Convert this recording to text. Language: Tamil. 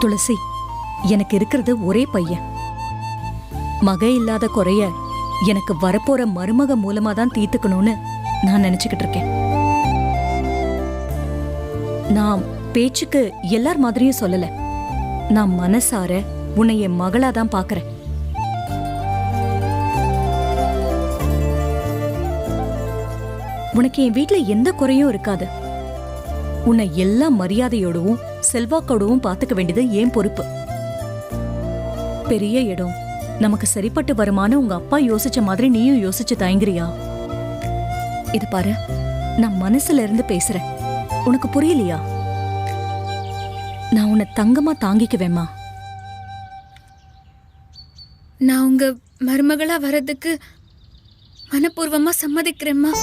துளசி, எனக்கு இருக்கிறது ஒரே பையன். மக இல்லாத குறைய எனக்கு வரப்போற மருமக மூலமா தான் தீர்த்துக்கணும்னு நான் நினைச்சுக்கிட்டு இருக்கேன். நான் பேச்சுக்கு எல்லார் மாதிரியும் சொல்லல. நான் மனசார உன்னை என் மகளா தான் பாக்குறேன். உனக்கு என் வீட்டுல எந்த குறையும் இருக்காது. உன்னை எல்லா மரியாதையோடவும் செல்வாக்கோடவும் பாத்துக்க வேண்டியது ஏன் பொறுப்பு. பெரிய இடம் நமக்கு சரிப்பட்டு வருமானு உங்க அப்பா யோசிச்ச மாதிரி நீயும் யோசிச்சு தயங்குறியா? இது பாரு, நான் மனசுல இருந்து பேசுறேன். உனக்கு புரியலையா? நான் உன்னை தங்கமா தாங்கிக்குவேம்மா. நான் உங்க மருமகளா வர்றதுக்கு மனப்பூர்வமா சம்மதிக்கிறேம்மா.